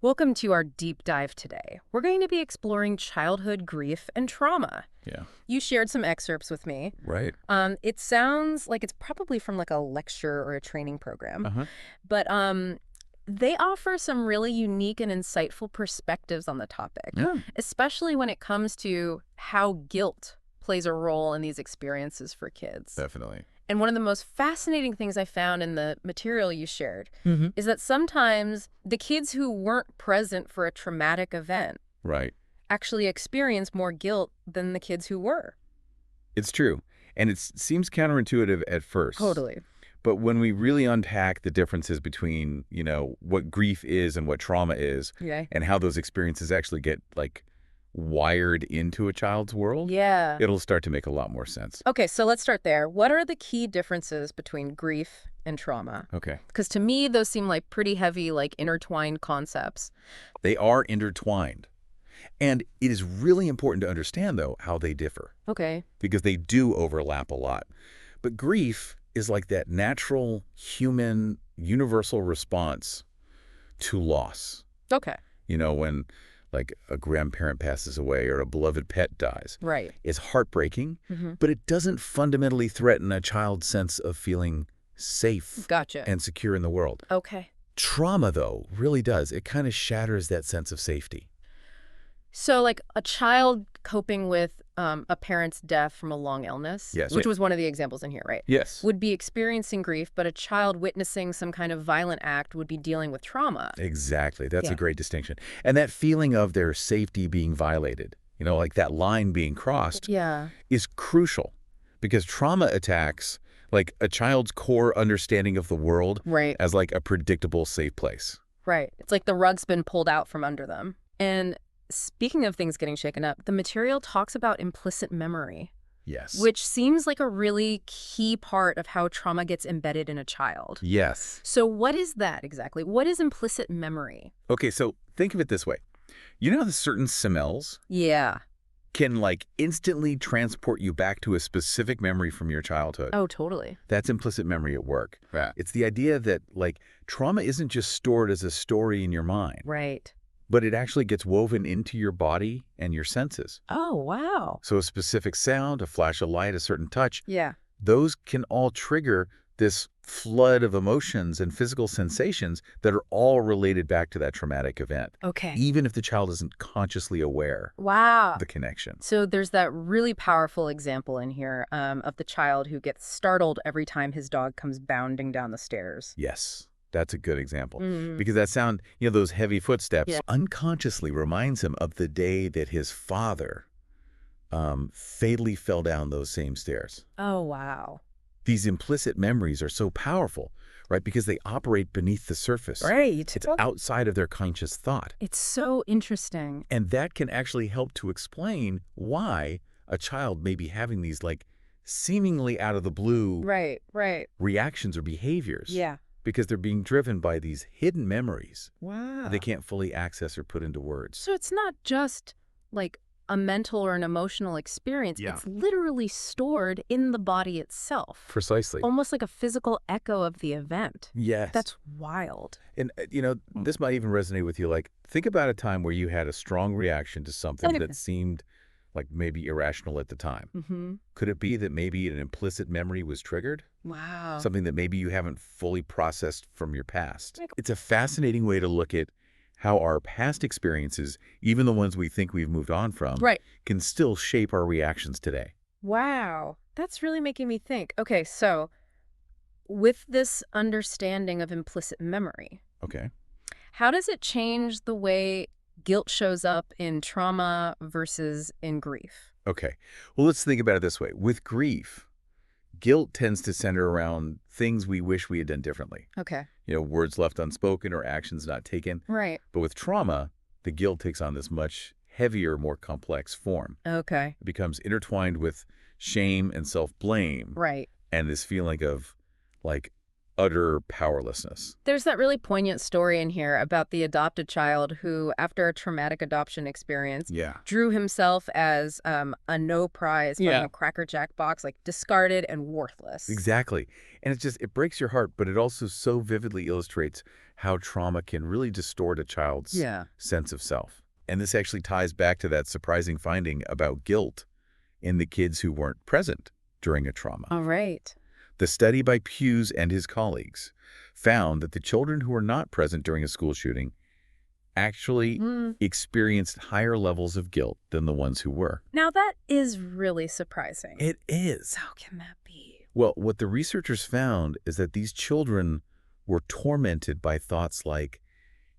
Welcome to our deep dive today. We're going to be exploring childhood grief and trauma. Yeah. You shared some excerpts with me. Right. It sounds like it's probably from like a lecture or a training program, Uh-huh. but they offer some really unique and insightful perspectives on the topic, Yeah. especially when it comes to how guilt plays a role in these experiences for kids. Definitely. And one of the most fascinating things I found in the material you shared Mm-hmm. is that sometimes the kids who weren't present for a traumatic event Right. actually experience more guilt than the kids who were. It's true. And it seems counterintuitive at first. Totally. But when we really unpack the differences between, what grief is and what trauma is, Yeah. and how those experiences actually get, wired into a child's world, Yeah. it'll start to make a lot more sense. Okay, so let's start there. What are the key differences between grief and trauma? Okay. Because to me, those seem like pretty heavy, like intertwined concepts. They are intertwined. And it is really important to understand, though, how they differ, Okay. because they do overlap a lot. But grief is like that natural, human, universal response to loss. Okay. When like a grandparent passes away or a beloved pet dies. Right. It's heartbreaking, Mm-hmm. but it doesn't fundamentally threaten a child's sense of feeling safe Gotcha. and secure in the world. Okay. Trauma, though, really does. It kind of shatters that sense of safety. So like a child coping with a parent's death from a long illness, Yes. which was one of the examples in here, right? Yes. Would be experiencing grief, but a child witnessing some kind of violent act would be dealing with trauma. Exactly. That's Yeah. a great distinction. And that feeling of their safety being violated, like that line being crossed, Yeah. is crucial, because trauma attacks like a child's core understanding of the world Right. as like a predictable, safe place. Right. It's like the rug's been pulled out from under them. And speaking of things getting shaken up, the material talks about implicit memory, Yes. which seems like a really key part of how trauma gets embedded in a child. Yes. So what is that exactly? What is implicit memory? Okay, so think of it this way. You know how certain smells Yeah. can instantly transport you back to a specific memory from your childhood? Oh, totally. That's implicit memory at work. Right. It's the idea that trauma isn't just stored as a story in your mind, Right. but it actually gets woven into your body and your senses. Oh, wow. So a specific sound, a flash of light, a certain touch, Yeah. those can all trigger this flood of emotions and physical sensations that are all related back to that traumatic event, Okay. even if the child isn't consciously aware Wow. of the connection. So there's that really powerful example in here of the child who gets startled every time his dog comes bounding down the stairs. Yes, that's a good example. Mm. Because that sound, those heavy footsteps, Yeah. unconsciously reminds him of the day that his father fatally fell down those same stairs. Oh, wow. These implicit memories are so powerful, right? Because they operate beneath the surface. Right. It's outside of their conscious thought. It's so interesting. And that can actually help to explain why a child may be having these seemingly out of the blue Right. reactions or behaviors. Yeah. Because they're being driven by these hidden memories Wow. that they can't fully access or put into words. So it's not just like a mental or an emotional experience. Yeah. It's literally stored in the body itself. Precisely. Almost like a physical echo of the event. Yes. That's wild. And, this might even resonate with you. Think about a time where you had a strong reaction to something that seemed maybe irrational at the time. Mm-hmm. Could it be that maybe an implicit memory was triggered? Wow. Something that maybe you haven't fully processed from your past. It's a fascinating way to look at how our past experiences, even the ones we think we've moved on from, Right. can still shape our reactions today. Wow. That's really making me think. Okay, so with this understanding of implicit memory, Okay. how does it change the way guilt shows up in trauma versus in grief? Okay. Well, let's think about it this way. With grief, guilt tends to center around things we wish we had done differently. Okay. Words left unspoken or actions not taken. Right. But with trauma, the guilt takes on this much heavier, more complex form. Okay. It becomes intertwined with shame and self-blame Right. and this feeling of utter powerlessness. There's that really poignant story in here about the adopted child who, after a traumatic adoption experience, Yeah. drew himself as a no prize from Yeah. a Cracker Jack box, discarded and worthless. Exactly. And it breaks your heart, but it also so vividly illustrates how trauma can really distort a child's Yeah. sense of self. And this actually ties back to that surprising finding about guilt in the kids who weren't present during a trauma. All right. The study by Hughes and his colleagues found that the children who were not present during a school shooting actually Mm. experienced higher levels of guilt than the ones who were. Now that is really surprising. It is. How can that be? Well, what the researchers found is that these children were tormented by thoughts like,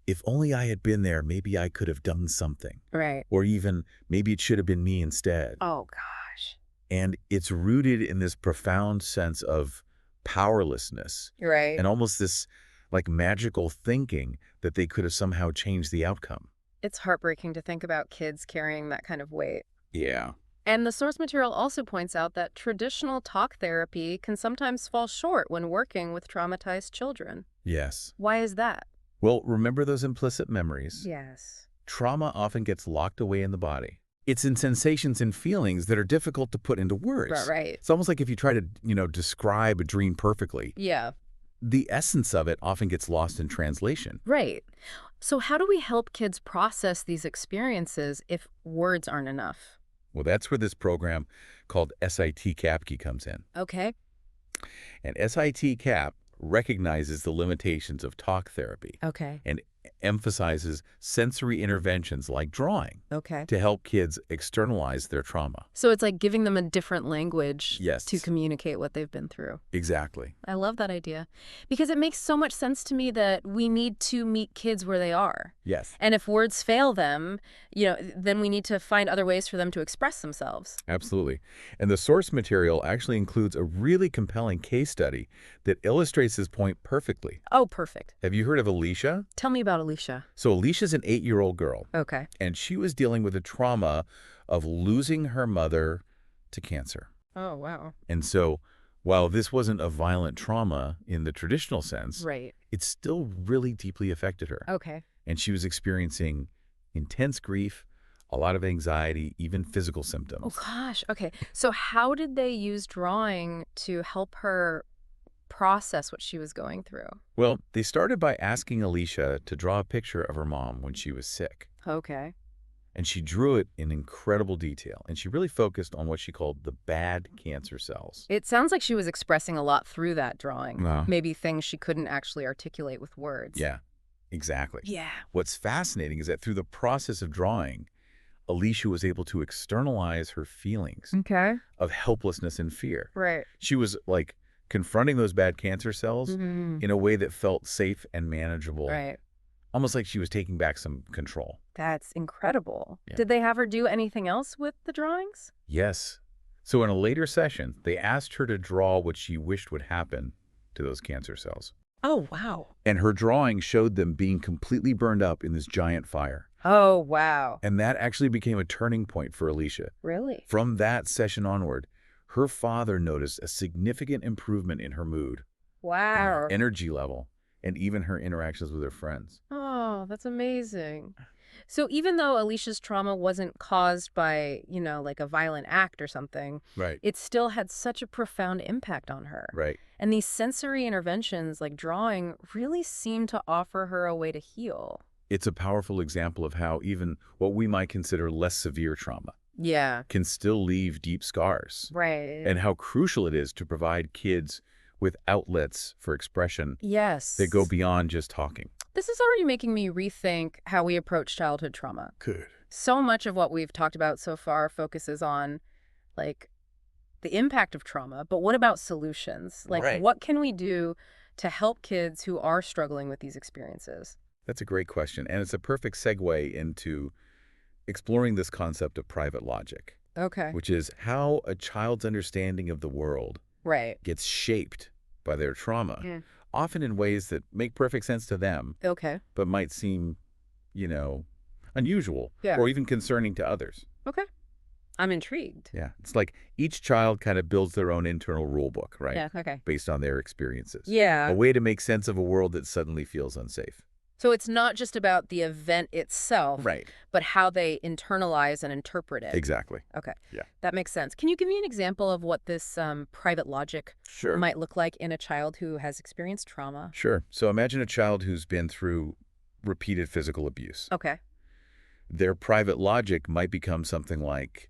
if only I had been there, maybe I could have done something. Right. Or even, maybe it should have been me instead. Oh, gosh. And it's rooted in this profound sense of powerlessness Right. and almost this like magical thinking that they could have somehow changed the outcome. It's heartbreaking to think about kids carrying that kind of weight. Yeah. And the source material also points out that traditional talk therapy can sometimes fall short when working with traumatized children. Yes. Why is that? Well, remember those implicit memories? Yes. Trauma often gets locked away in the body. It's in sensations and feelings that are difficult to put into words. Right. It's almost like if you try to, describe a dream perfectly, Yeah. the essence of it often gets lost in translation. Right. So how do we help kids process these experiences if words aren't enough? Well, that's where this program called SIT CAPKI comes in. Okay. And SIT CAP recognizes the limitations of talk therapy Okay. and emphasizes sensory interventions like drawing Okay. to help kids externalize their trauma. So it's like giving them a different language Yes. to communicate what they've been through. Exactly. I love that idea because it makes so much sense to me that we need to meet kids where they are. Yes. And if words fail them, then we need to find other ways for them to express themselves. Absolutely. And the source material actually includes a really compelling case study that illustrates this point perfectly. Oh, perfect. Have you heard of Alicia? Tell me about Alicia. So Alicia's an 8-year-old girl, Okay. and she was dealing with the trauma of losing her mother to cancer. Oh, wow. And so while this wasn't a violent trauma in the traditional sense, Right. it still really deeply affected her. Okay. And she was experiencing intense grief, a lot of anxiety, even physical Oh, symptoms. gosh. Okay. So how did they use drawing to help her process what she was going through? Well, they started by asking Alicia to draw a picture of her mom when she was sick. Okay. And she drew it in incredible detail. And she really focused on what she called the bad cancer cells. It sounds like she was expressing a lot through that drawing. No. Maybe things she couldn't actually articulate with words. Yeah, exactly. Yeah. What's fascinating is that through the process of drawing, Alicia was able to externalize her feelings Okay. of helplessness and fear. Right. She was like confronting those bad cancer cells Mhm. in a way that felt safe and manageable. Right. Almost like she was taking back some control. That's incredible. Yeah. Did they have her do anything else with the drawings? Yes. So in a later session, they asked her to draw what she wished would happen to those cancer cells. Oh, wow. And her drawing showed them being completely burned up in this giant fire. Oh, wow. And that actually became a turning point for Alicia. Really? From that session onward, her father noticed a significant improvement in her mood, Wow. energy level, and even her interactions with her friends. Oh, that's amazing. So even though Alicia's trauma wasn't caused by, like a violent act or something, Right. it still had such a profound impact on her. Right. And these sensory interventions, like drawing, really seem to offer her a way to heal. It's a powerful example of how even what we might consider less severe trauma Yeah. can still leave deep scars, Right. and how crucial it is to provide kids with outlets for expression Yes. that go beyond just talking. This is already making me rethink how we approach childhood trauma. Good. So much of what we've talked about so far focuses on, like, the impact of trauma, but what about solutions? Like, Right. what can we do to help kids who are struggling with these experiences? That's a great question, and it's a perfect segue into exploring this concept of private logic, Okay. which is how a child's understanding of the world Right. gets shaped by their trauma, Mm. often in ways that make perfect sense to them, Okay. but might seem, unusual Yeah. or even concerning to others. Okay. I'm intrigued. Yeah, it's like each child kind of builds their own internal rule book, right? Yeah, okay. Based on their experiences. Yeah. A way to make sense of a world that suddenly feels unsafe. So it's not just about the event itself, Right. but how they internalize and interpret it. Exactly. Okay, Yeah. that makes sense. Can you give me an example of what this private logic Sure. might look like in a child who has experienced trauma? Sure. So imagine a child who's been through repeated physical abuse. Okay. Their private logic might become something like,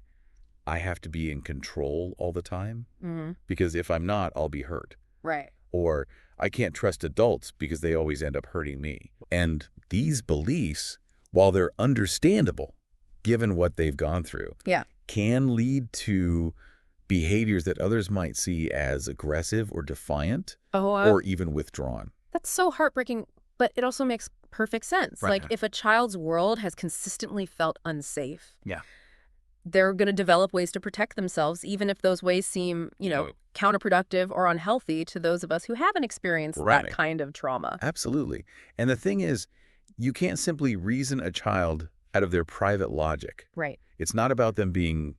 I have to be in control all the time Mm-hmm. because if I'm not, I'll be hurt. Right. Or I can't trust adults because they always end up hurting me. And these beliefs, while they're understandable, given what they've gone through, Yeah. can lead to behaviors that others might see as aggressive or defiant Oh, or even withdrawn. that's so heartbreaking, but it also makes perfect sense. Right. Like, if a child's world has consistently felt unsafe, Yeah. they're going to develop ways to protect themselves, even if those ways seem, counterproductive or unhealthy to those of us who haven't experienced Right. that kind of trauma. Absolutely. And the thing is, you can't simply reason a child out of their private logic. Right. It's not about them being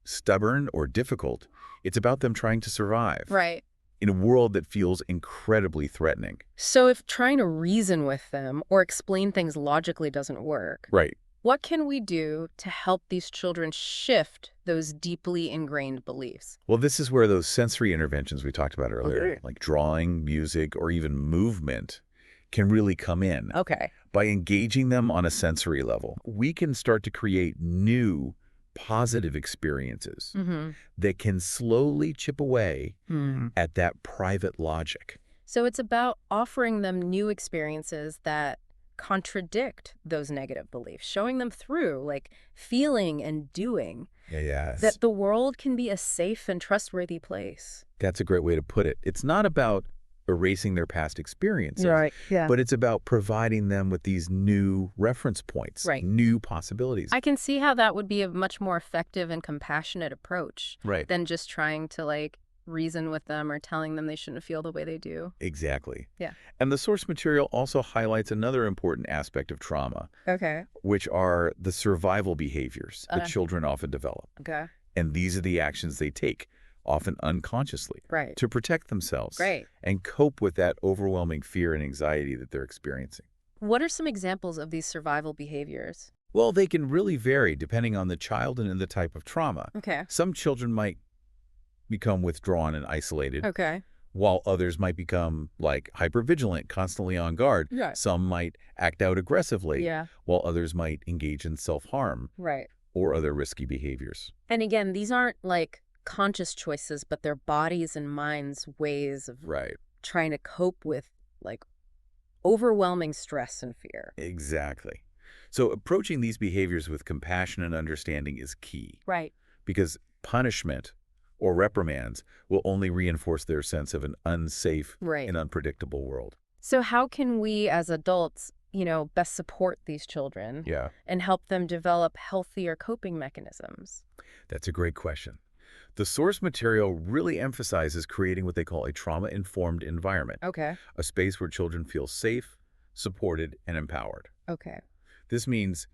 stubborn or difficult. It's about them trying to survive Right. in a world that feels incredibly threatening. So if trying to reason with them or explain things logically doesn't work, Right. what can we do to help these children shift those deeply ingrained beliefs? Well, this is where those sensory interventions we talked about earlier, Okay. like drawing, music, or even movement, can really come in. Okay. By engaging them on a sensory level, we can start to create new, positive experiences Mm-hmm. that can slowly chip away Hmm. at that private logic. So it's about offering them new experiences that contradict those negative beliefs, showing them through, like feeling and doing, Yes. that the world can be a safe and trustworthy place. That's a great way to put it. It's not about erasing their past experiences, Yeah. but it's about providing them with these new reference points, Right. new possibilities. I can see how that would be a much more effective and compassionate approach Right. than just trying to reason with them or telling them they shouldn't feel the way they do. Exactly. Yeah. And the source material also highlights another important aspect of trauma, Okay. which are the survival behaviors that Uh. children often develop. Okay. And these are the actions they take, often unconsciously, Right. to protect themselves Great. and cope with that overwhelming fear and anxiety that they're experiencing. What are some examples of these survival behaviors? Well, they can really vary depending on the child and the type of trauma. Okay. Some children might become withdrawn and isolated, Okay. while others might become like hypervigilant, constantly on guard. Yeah. Some might act out aggressively, Yeah. while others might engage in self-harm Right. or other risky behaviors. And again, these aren't conscious choices, but their bodies and minds' ways of Right. trying to cope with overwhelming stress and fear. Exactly. So approaching these behaviors with compassion and understanding is key, Right. because punishment or reprimands will only reinforce their sense of an unsafe Right. and unpredictable world. So how can we as adults, best support these children Yeah, and help them develop healthier coping mechanisms? that's a great question. The source material really emphasizes creating what they call a trauma-informed environment, Okay. a space where children feel safe, supported, and empowered. Okay. This means,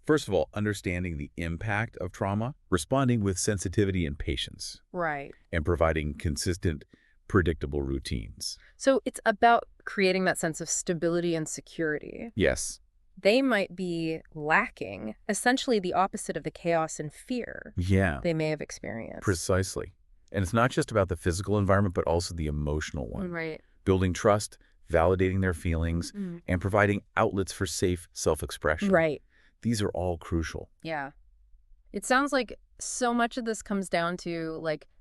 first of all, understanding the impact of trauma, responding with sensitivity and patience, Right. and providing consistent, predictable routines. So it's about creating that sense of stability and security. Yes. They might be lacking essentially the opposite of the chaos and fear Yeah, they may have experienced. precisely. And it's not just about the physical environment, but also the emotional one. Right. Building trust, validating their feelings, Mm. and providing outlets for safe self-expression. Right. These are all crucial. Yeah. It sounds like so much of this comes down to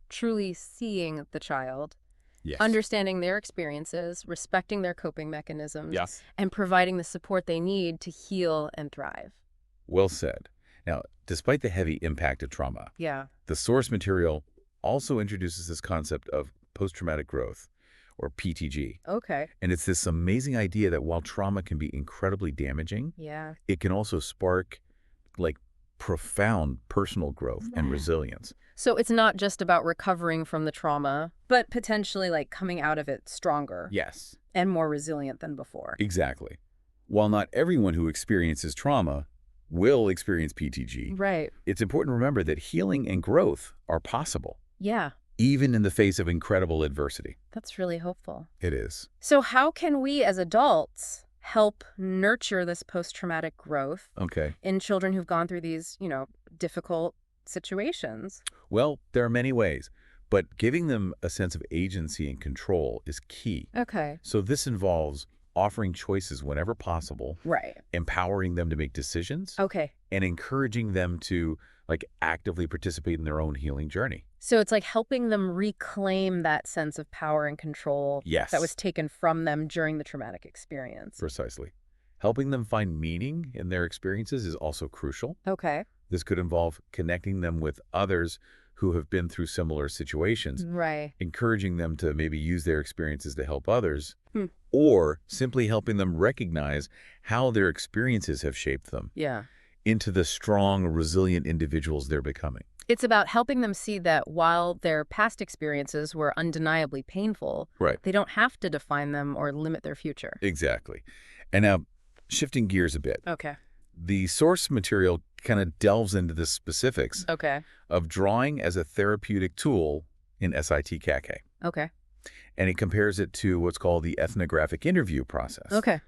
truly seeing the child, Yes. understanding their experiences, respecting their coping mechanisms, Yes. and providing the support they need to heal and thrive. Well said. Now, despite the heavy impact of trauma, Yeah. the source material also introduces this concept of post-traumatic growth, or PTG. Okay. And it's this amazing idea that while trauma can be incredibly damaging, Yeah. it can also spark profound personal growth and Yeah. resilience. So it's not just about recovering from the trauma, but potentially coming out of it stronger Yes, and more resilient than before. exactly. While not everyone who experiences trauma will experience PTG, Right. it's important to remember that healing and growth are possible, Yeah. even in the face of incredible adversity. That's really hopeful. It is. So how can we as adults help nurture this post-traumatic growth Okay. in children who've gone through these, difficult situations? Well, there are many ways, but giving them a sense of agency and control is key. Okay. So this involves offering choices whenever possible, Right. empowering them to make decisions, Okay. and encouraging them to actively participate in their own healing journey. So it's like helping them reclaim that sense of power and control that was Yes, taken from them during the traumatic experience. precisely. Helping them find meaning in their experiences is also crucial. Okay. This could involve connecting them with others who have been through similar situations, Right. encouraging them to maybe use their experiences to help others, Hmm. or simply helping them recognize how their experiences have shaped them Yeah. into the strong, resilient individuals they're becoming. It's about helping them see that while their past experiences were undeniably painful, Right. they don't have to define them or limit their future. Exactly. And now, shifting gears a bit, Okay. the source material kind of delves into the specifics Okay. of drawing as a therapeutic tool in SIT-CAK. Okay. And it compares it to what's called the ethnographic interview process, Okay.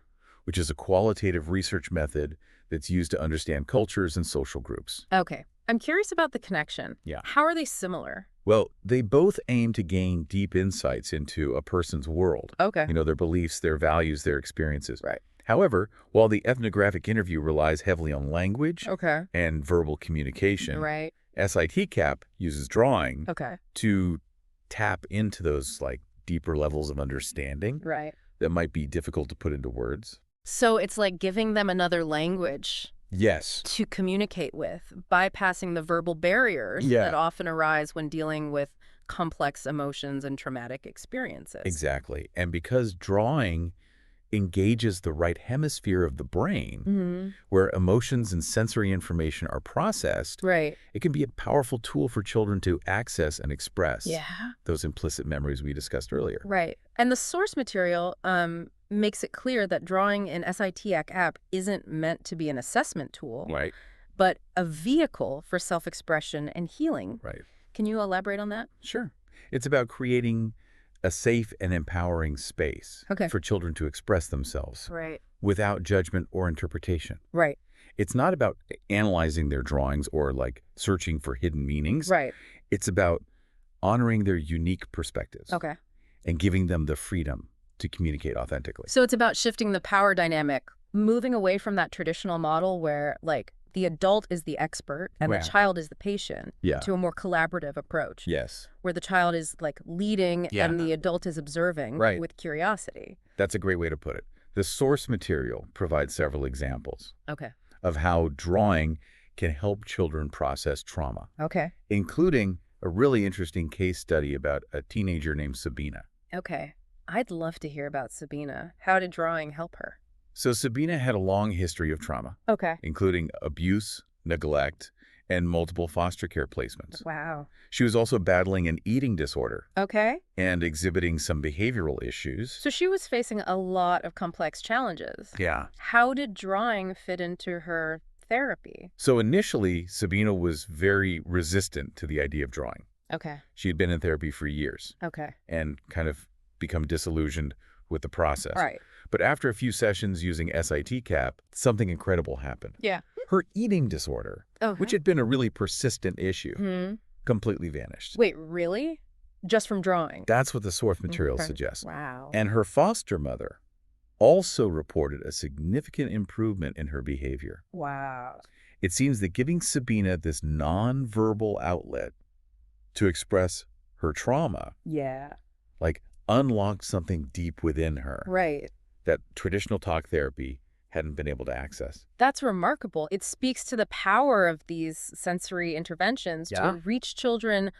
which is a qualitative research method that's used to understand cultures and social groups. Okay. I'm curious about the connection. Yeah. How are they similar? Well, they both aim to gain deep insights into a person's world. Okay. Their beliefs, their values, their experiences. Right. However, while the ethnographic interview relies heavily on language Okay. and verbal communication, Right. SIT-CAP uses drawing Okay. to tap into those deeper levels of understanding Right. that might be difficult to put into words. So it's like giving them another language Yes. to communicate with, bypassing the verbal barriers Yeah. that often arise when dealing with complex emotions and traumatic experiences. Exactly. And because drawing engages the right hemisphere of the brain, Mm-hmm. where emotions and sensory information are processed, Right. it can be a powerful tool for children to access and express Yeah. those implicit memories we discussed earlier. Right. And the source material makes it clear that drawing in SITAC app isn't meant to be an assessment tool, Right. but a vehicle for self-expression and healing. Right. Can you elaborate on that? Sure. It's about creating a safe and empowering space Okay. for children to express themselves Right. without judgment or interpretation. Right. It's not about analyzing their drawings or searching for hidden meanings. Right. It's about honoring their unique perspectives Okay. and giving them the freedom to communicate authentically. So it's about shifting the power dynamic, moving away from that traditional model where, the adult is the expert and Wow. the child is the patient, Yeah. to a more collaborative approach, Yes. where the child is, leading Yeah. and the adult is observing Right. with curiosity. That's a great way to put it. The source material provides several examples Okay. of how drawing can help children process trauma, Okay. including a really interesting case study about a teenager named Sabina. Okay. I'd love to hear about Sabina. How did drawing help her? So Sabina had a long history of trauma, Okay. including abuse, neglect, and multiple foster care placements. Wow. She was also battling an eating disorder Okay. and exhibiting some behavioral issues. So she was facing a lot of complex challenges. Yeah. How did drawing fit into her therapy? So initially, Sabina was very resistant to the idea of drawing. Okay. She had been in therapy for years Okay. and kind of become disillusioned with the process. Right. But after a few sessions using SIT-CAP, something incredible happened. Yeah. Her eating disorder, Oh. which had been a really persistent issue, Hmm. completely vanished. Wait, really? Just from drawing? That's what the source material Okay. suggests. Wow. And her foster mother also reported a significant improvement in her behavior. Wow. It seems that giving Sabina this nonverbal outlet to express her trauma, Yeah. unlocked something deep within her Right. that traditional talk therapy hadn't been able to access. That's remarkable. It speaks to the power of these sensory interventions Yeah. to reach children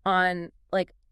on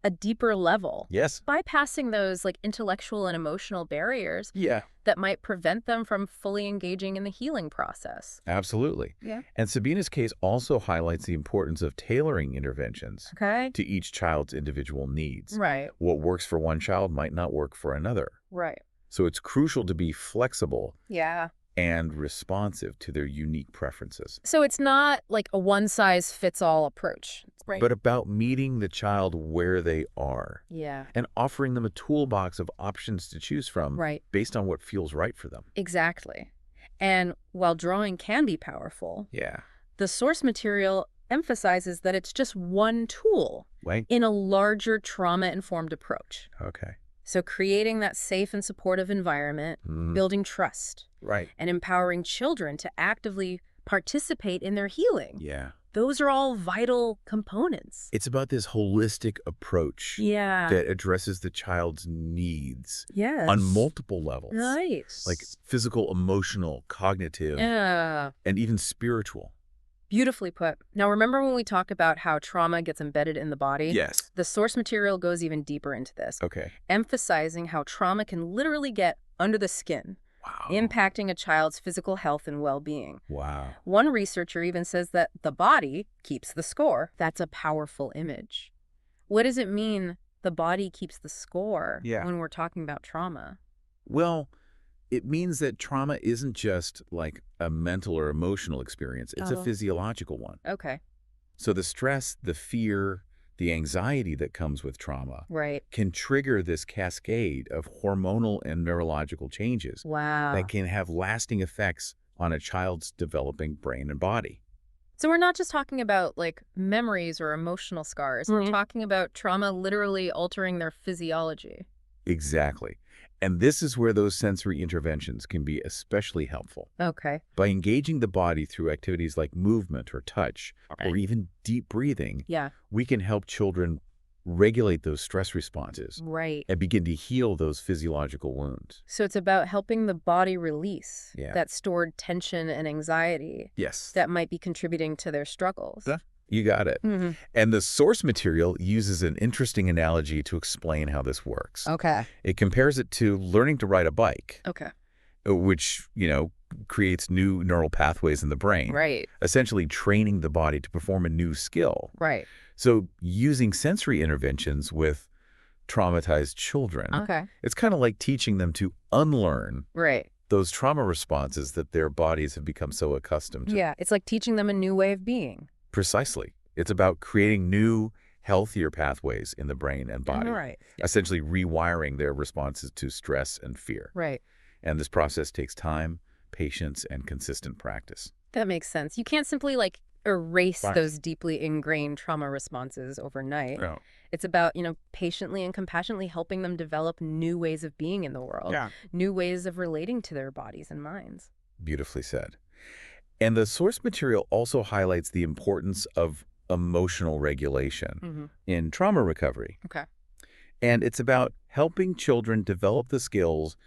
a deeper level, Yes. bypassing those intellectual and emotional barriers Yeah. that might prevent them from fully engaging in the healing process. Absolutely. Yeah. And Sabina's case also highlights the importance of tailoring interventions Okay. to each child's individual needs. Right. What works for one child might not work for another. Right. So it's crucial to be flexible Yeah. and responsive to their unique preferences. So it's not like a one-size-fits-all approach. Right. but about meeting the child where they are Yeah. and offering them a toolbox of options to choose from Right. based on what feels right for them. Exactly. And while drawing can be powerful, Yeah. the source material emphasizes that it's just one tool Right? in a larger trauma-informed approach. Okay. So creating that safe and supportive environment, Mm, building trust, right. and empowering children to actively participate in their healing. Yeah. Those are all vital components. It's about this holistic approach Yeah. that addresses the child's needs on Yes. multiple levels, like Nice. physical, emotional, cognitive, Yeah. and even spiritual. Beautifully put. Now, remember when we talked about how trauma gets embedded in the body? Yes. The source material goes even deeper into this, Okay. emphasizing how trauma can literally get under the skin, Wow. impacting a child's physical health and well-being. Wow. One researcher even says that the body keeps the score. That's a powerful image. What does it mean the body keeps the score Yeah. when we're talking about trauma? Well, it means that trauma isn't just like a mental or emotional experience. It's a Oh. physiological one. Okay. So the stress, the fear, the anxiety that comes with trauma Right. can trigger this cascade of hormonal and neurological changes Wow. that can have lasting effects on a child's developing brain and body. So we're not just talking about like memories or emotional scars. We're talking about trauma literally altering their physiology. Exactly. And this is where those sensory interventions can be especially helpful. Okay. By engaging the body through activities like movement or touch, or Right. even deep breathing, Yeah. we can help children regulate those stress responses Right. and begin to heal those physiological wounds. So it's about helping the body release Yeah. that stored tension and anxiety Yes. that might be contributing to their struggles. Yeah. You got it. Mm-hmm. And the source material uses an interesting analogy to explain how this works. Okay. It compares it to learning to ride a bike, Okay. which, creates new neural pathways in the brain, Right. essentially training the body to perform a new skill. Right. So using sensory interventions with traumatized children, Okay. it's kind of like teaching them to unlearn Right. those trauma responses that their bodies have become so accustomed to. Yeah. It's like teaching them a new way of being. Precisely. It's about creating new, healthier pathways in the brain and body, Right. essentially rewiring their responses to stress and fear. Right. And this process takes time, patience, and consistent practice. That makes sense. You can't simply like erase Right. those deeply ingrained trauma responses overnight. No. It's about, patiently and compassionately helping them develop new ways of being in the world, Yeah. new ways of relating to their bodies and minds. Beautifully said. And the source material also highlights the importance of emotional regulation Mm-hmm. in trauma recovery. Okay. And it's about helping children develop the skills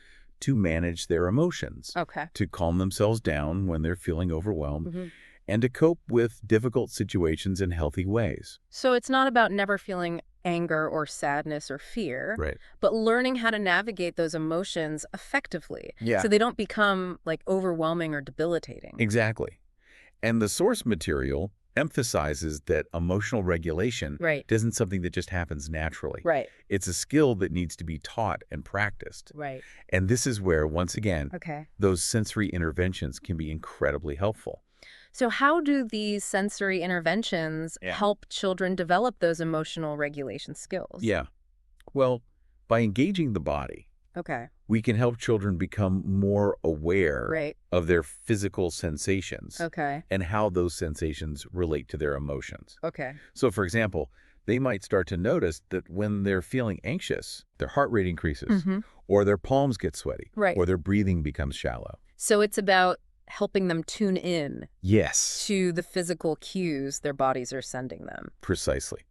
to manage their emotions, Okay. to calm themselves down when they're feeling overwhelmed, Mm-hmm. and to cope with difficult situations in healthy ways. So it's not about never feeling anger or sadness or fear, Right. but learning how to navigate those emotions effectively Yeah. so they don't become like overwhelming or debilitating. Exactly. And the source material emphasizes that emotional regulation Right. isn't something that just happens naturally. Right. It's a skill that needs to be taught and practiced. Right. And this is where, once again, Okay. those sensory interventions can be incredibly helpful. So how do these sensory interventions Yeah. help children develop those emotional regulation skills? Yeah. Well, by engaging the body, Okay. we can help children become more aware Right. of their physical sensations Okay. and how those sensations relate to their emotions. Okay. So, for example, they might start to notice that when they're feeling anxious, their heart rate increases, Mm-hmm. or their palms get sweaty, Right. or their breathing becomes shallow. So it's about helping them tune in Yes, to the physical cues their bodies are sending them. precisely.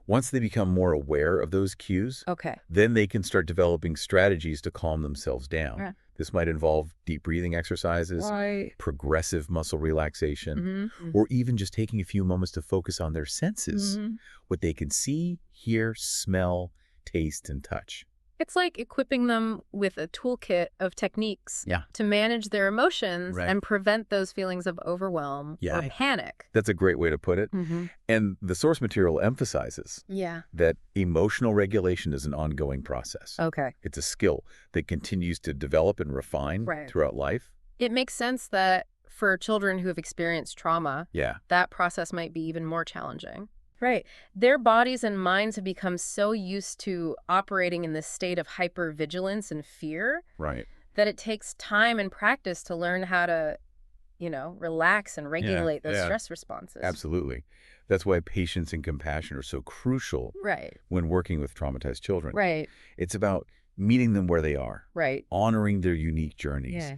Once they become more aware of those cues, Okay. then they can start developing strategies to calm themselves down. Yeah. This might involve deep breathing exercises, Right. progressive muscle relaxation, Mm-hmm. or even just taking a few moments to focus on their senses, Mm-hmm. what they can see, hear, smell, taste, and touch. It's like equipping them with a toolkit of techniques Yeah. to manage their emotions Right. and prevent those feelings of overwhelm Yeah. or panic. That's a great way to put it. Mm-hmm. And the source material emphasizes Yeah. that emotional regulation is an ongoing process. Okay. It's a skill that continues to develop and refine Right. throughout life. It makes sense that for children who have experienced trauma, Yeah, that process might be even more challenging. Right. Their bodies and minds have become so used to operating in this state of hypervigilance and fear Right. that it takes time and practice to learn how to, relax and Yeah. regulate those Yeah. stress responses. Absolutely. That's why patience and compassion are so crucial Right. when working with traumatized children. Right. It's about meeting them where they are, Right. honoring their unique journeys, Yeah.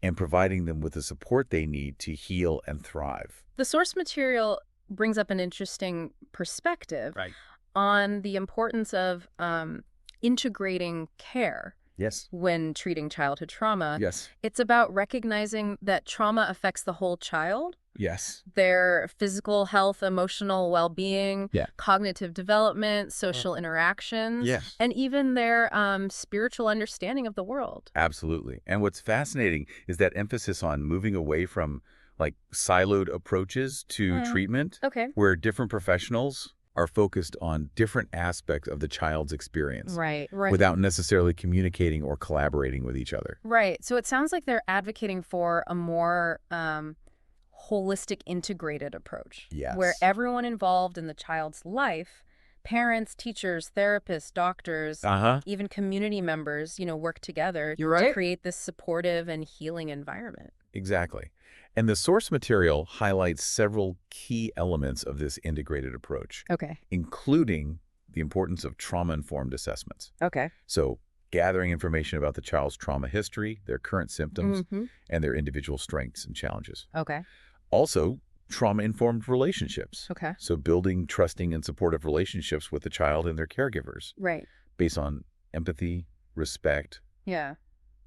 and providing them with the support they need to heal and thrive. The source material brings up an interesting perspective Right. on the importance of integrating care Yes. when treating childhood trauma. Yes. It's about recognizing that trauma affects the whole child, Yes. their physical health, emotional well-being, Yeah. cognitive development, social interactions, Yes. and even their spiritual understanding of the world. Absolutely. And what's fascinating is that emphasis on moving away from like siloed approaches to treatment, Okay. where different professionals are focused on different aspects of the child's experience Right, right. without necessarily communicating or collaborating with each other. Right. So it sounds like they're advocating for a more holistic, integrated approach where Yes. everyone involved in the child's life, parents, teachers, therapists, doctors, Uh-huh. even community members, work together You're to right. create this supportive and healing environment. Exactly. And the source material highlights several key elements of this integrated approach, Okay. including the importance of trauma-informed assessments. Okay. So gathering information about the child's trauma history, their current symptoms, Mm-hmm. and their individual strengths and challenges. Okay. Also, trauma-informed relationships. Okay. So building trusting and supportive relationships with the child and their caregivers Right. based on empathy, respect, Yeah.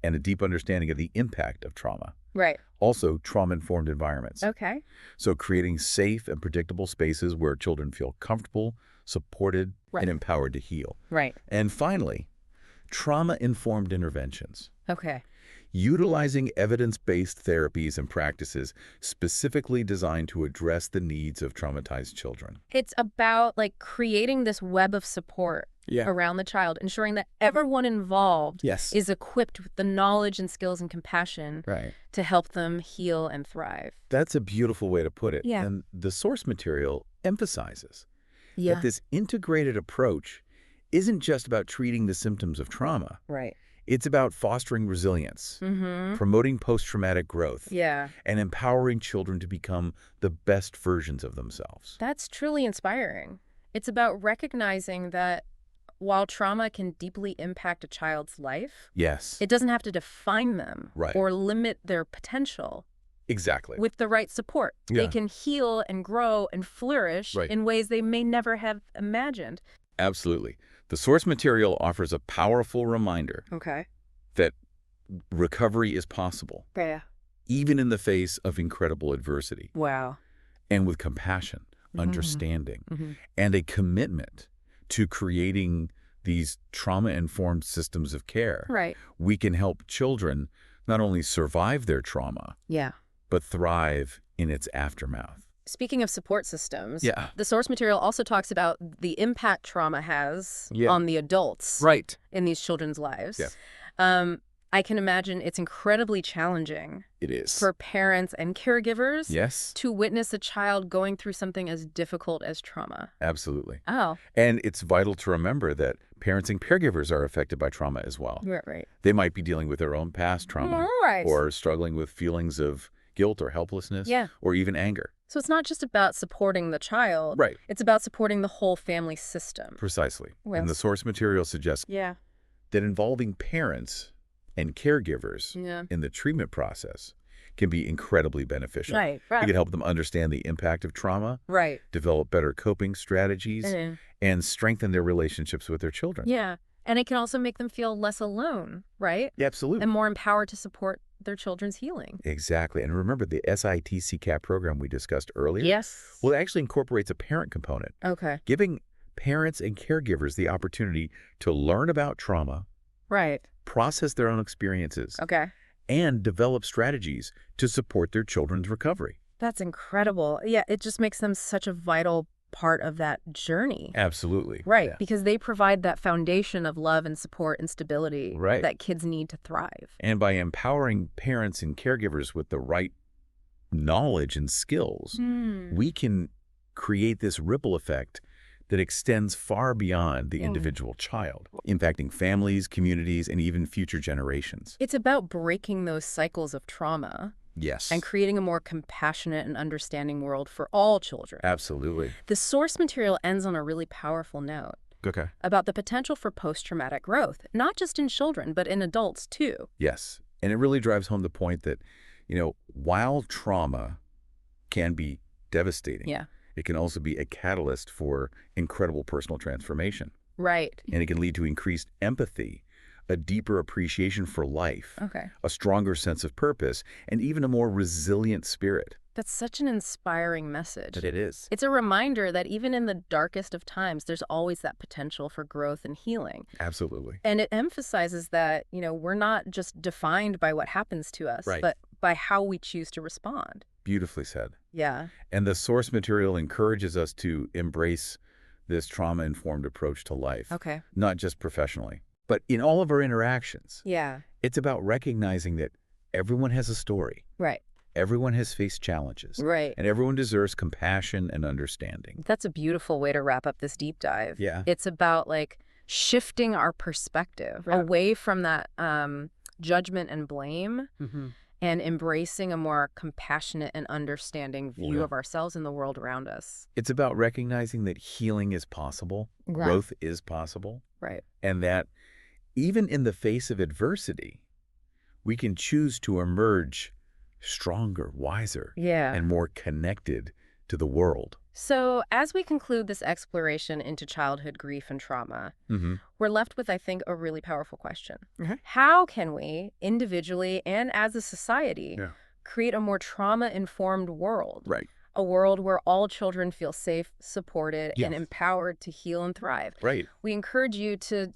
and a deep understanding of the impact of trauma. Right. Also, trauma-informed environments. Okay. So creating safe and predictable spaces where children feel comfortable, supported, Right. and empowered to heal. Right. And finally, trauma-informed interventions. Okay. Utilizing evidence-based therapies and practices specifically designed to address the needs of traumatized children. It's about creating this web of support around the child, ensuring that everyone involved Yes. is equipped with the knowledge and skills and compassion Right. to help them heal and thrive. That's a beautiful way to put it. Yeah. And the source material emphasizes Yeah. that this integrated approach isn't just about treating the symptoms of trauma. Right. It's about fostering resilience, Mm-hmm. promoting post-traumatic growth, Yeah. and empowering children to become the best versions of themselves. That's truly inspiring. It's about recognizing that while trauma can deeply impact a child's life, Yes. it doesn't have to define them Right. or limit their potential. Exactly. With the right support, they Yeah. can heal and grow and flourish Right. in ways they may never have imagined. Absolutely. The source material offers a powerful reminder Okay. that recovery is possible, Yeah. even in the face of incredible adversity, Wow. and with compassion, understanding, Mm-hmm. and a commitment to creating these trauma-informed systems of care. Right. We can help children not only survive their trauma, Yeah. but thrive in its aftermath. Speaking of support systems, Yeah. the source material also talks about the impact trauma has Yeah. on the adults Right. in these children's lives. Yeah. I can imagine it's incredibly challenging It is. for parents and caregivers Yes, to witness a child going through something as difficult as trauma. absolutely. Oh, And it's vital to remember that parents and caregivers are affected by trauma as well. right. They might be dealing with their own past trauma Right. or struggling with feelings of guilt or helplessness Yeah. or even anger. So it's not just about supporting the child. Right. It's about supporting the whole family system. Precisely. Well, And the source material suggests Yeah. that involving parents and caregivers Yeah. in the treatment process can be incredibly beneficial. Right. It can help them understand the impact of trauma, Right. develop better coping strategies, Mhm. and strengthen their relationships with their children. Yeah. And it can also make them feel less alone, right? Yeah, absolutely. And more empowered to support their children's healing. Exactly. And remember the SIT-CCAP program we discussed earlier? Yes. Well, it actually incorporates a parent component, Okay. giving parents and caregivers the opportunity to learn about trauma, Right. process their own experiences, Okay. and develop strategies to support their children's recovery. That's incredible. Yeah, it just makes them such a vital part of that journey. Absolutely. Right, Yeah. because they provide that foundation of love and support and stability Right. that kids need to thrive. And by empowering parents and caregivers with the right knowledge and skills, we can create this ripple effect that extends far beyond the Mm. individual child, impacting families, communities, and even future generations. It's about breaking those cycles of trauma and Yes, creating a more compassionate and understanding world for all children. absolutely. The source material ends on a really powerful note Okay. about the potential for post-traumatic growth, not just in children, but in adults too. Yes. And it really drives home the point that, while trauma can be devastating, Yeah. it can also be a catalyst for incredible personal transformation. Right. And it can lead to increased empathy, a deeper appreciation for life, Okay. a stronger sense of purpose, and even a more resilient spirit. That's such an inspiring message. That it is. It's a reminder that even in the darkest of times, there's always that potential for growth and healing. Absolutely. And it emphasizes that, we're not just defined by what happens to us, Right. but by how we choose to respond. Beautifully said. Yeah. And the source material encourages us to embrace this trauma-informed approach to life, Okay. not just professionally, but in all of our interactions. Yeah. It's about recognizing that everyone has a story, Right. everyone has faced challenges, Right. and everyone deserves compassion and understanding. That's a beautiful way to wrap up this deep dive. Yeah. It's about shifting our perspective Right. away from that judgment and blame Mm-hmm. and embracing a more compassionate and understanding view Yeah. of ourselves and the world around us. It's about recognizing that healing is possible, Right. growth is possible, Right. and that even in the face of adversity, we can choose to emerge stronger, wiser, Yeah. and more connected to the world. So as we conclude this exploration into childhood grief and trauma, Mm-hmm. we're left with, I think, a really powerful question. Okay. How can we, individually and as a society, Yeah. create a more trauma-informed world? Right. A world where all children feel safe, supported, and Yes. empowered to heal and thrive. Right. We encourage you to,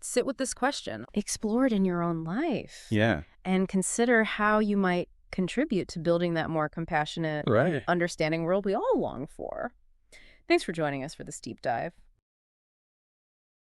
sit with this question. Explore it in your own life. Yeah. And consider how you might contribute to building that more compassionate, Right. understanding world we all long for. Thanks for joining us for this deep dive.